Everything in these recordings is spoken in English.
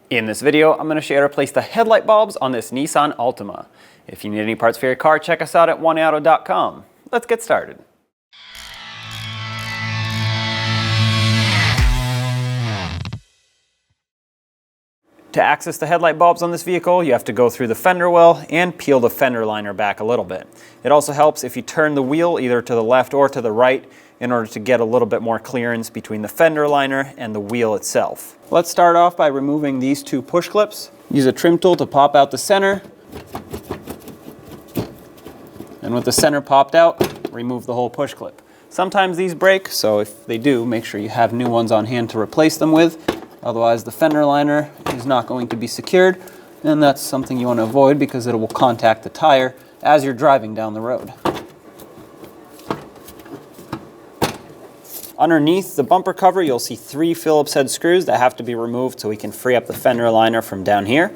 In this video, I'm going to show you how to replace the headlight bulbs on this Nissan Altima. If you need any parts for your car, check us out at oneauto.com. Let's get started. To access the headlight bulbs on this vehicle, you have to go through the fender well and peel the fender liner back a little bit. It also helps if you turn the wheel either to the left or to the right in order to get a little bit more clearance between the fender liner and the wheel itself. Let's start off by removing these two push clips. Use a trim tool to pop out the center. And with the center popped out, remove the whole push clip. Sometimes these break, so if they do, make sure you have new ones on hand to replace them with. Otherwise, the fender liner is not going to be secured, and that's something you want to avoid because it will contact the tire as you're driving down the road. Underneath the bumper cover, you'll see 3 Phillips head screws that have to be removed so we can free up the fender liner from down here.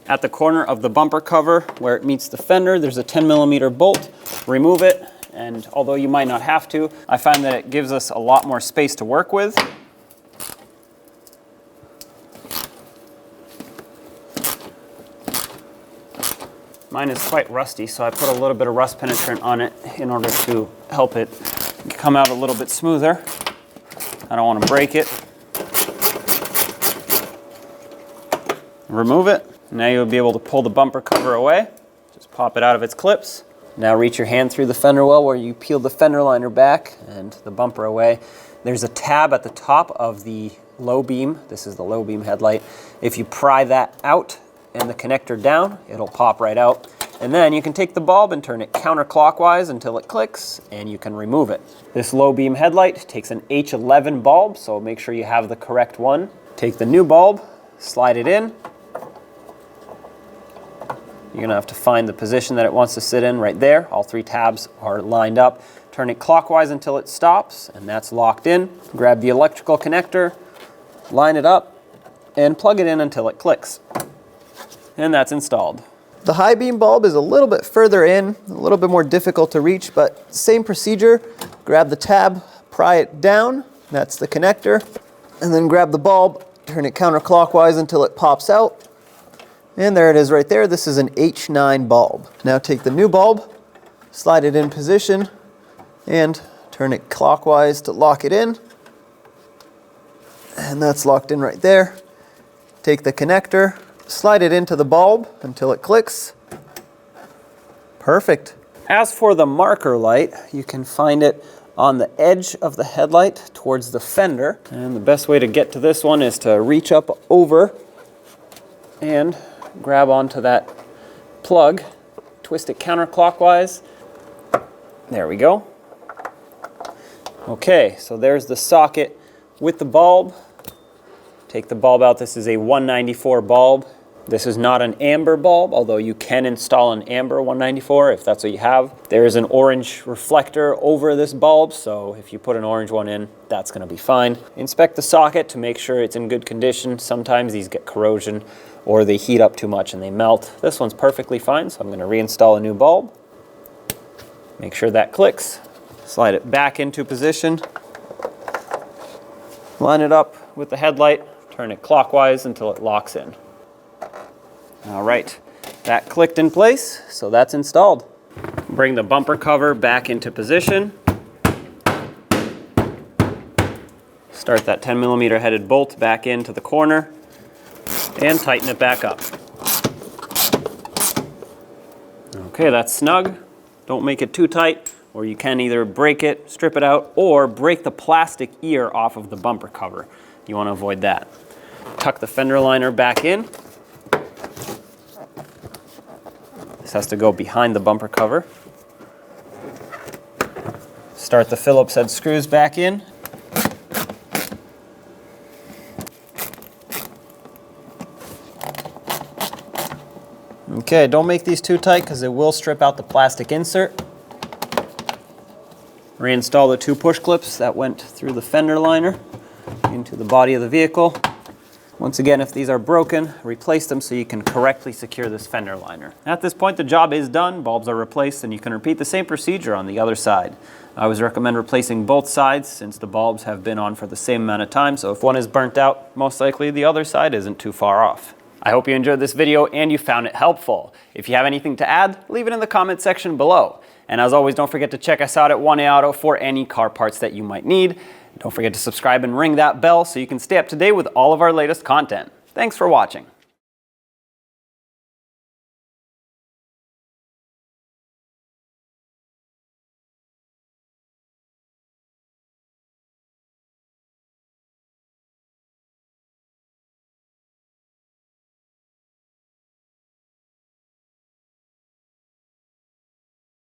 At the corner of the bumper cover where it meets the fender, there's a 10mm bolt. Remove it, and although you might not have to, I find that it gives us a lot more space to work with. Mine is quite rusty, so I put a little bit of rust penetrant on it in order to help it come out a little bit smoother. I don't want to break it. Remove it. Now you'll be able to pull the bumper cover away. Just pop it out of its clips. Now reach your hand through the fender well where you peel the fender liner back and the bumper away. There's a tab at the top of the low beam. This is the low beam headlight. If you pry that out and the connector down, it'll pop right out. And then you can take the bulb and turn it counterclockwise until it clicks, and you can remove it. This low beam headlight takes an H11 bulb, so make sure you have the correct one. Take the new bulb, slide it in. You're going to have to find the position that it wants to sit in right there. All 3 tabs are lined up. Turn it clockwise until it stops, and that's locked in. Grab the electrical connector, line it up, and plug it in until it clicks. And that's installed. The high beam bulb is a little bit further in, a little bit more difficult to reach, but same procedure. Grab the tab, pry it down, that's the connector, and then grab the bulb, turn it counterclockwise until it pops out. And there it is right there. This is an H9 bulb. Now take the new bulb, slide it in position, and turn it clockwise to lock it in. And that's locked in right there. Take the connector, slide it into the bulb until it clicks. Perfect. As for the marker light, you can find it on the edge of the headlight towards the fender. And the best way to get to this one is to reach up over and grab onto that plug, twist it counterclockwise. There we go. Okay, so there's the socket with the bulb. Take the bulb out. This is a 194 bulb. This is not an amber bulb, although you can install an amber 194 if that's what you have. There is an orange reflector over this bulb, so if you put an orange one in, that's going to be fine. Inspect the socket to make sure it's in good condition. Sometimes these get corrosion or they heat up too much and they melt. This one's perfectly fine, so I'm going to reinstall a new bulb. Make sure that clicks. Slide it back into position. Line it up with the headlight. Turn it clockwise until it locks in. All right, that clicked in place, so that's installed. Bring the bumper cover back into position. Start that 10mm headed bolt back into the corner and tighten it back up. Okay, that's snug. Don't make it too tight, or you can either break it, strip it out, or break the plastic ear off of the bumper cover. You want to avoid that. Tuck the fender liner back in. This has to go behind the bumper cover. Start the Phillips head screws back in. Okay, don't make these too tight because it will strip out the plastic insert. Reinstall the 2 push clips that went through the fender liner into the body of the vehicle. Once again, if these are broken, replace them so you can correctly secure this fender liner. At this point, the job is done, bulbs are replaced, and you can repeat the same procedure on the other side. I always recommend replacing both sides since the bulbs have been on for the same amount of time, so if one is burnt out, most likely the other side isn't too far off. I hope you enjoyed this video and you found it helpful. If you have anything to add, leave it in the comment section below. And as always, don't forget to check us out at 1A Auto for any car parts that you might need. Don't forget to subscribe and ring that bell so you can stay up to date with all of our latest content. Thanks for watching.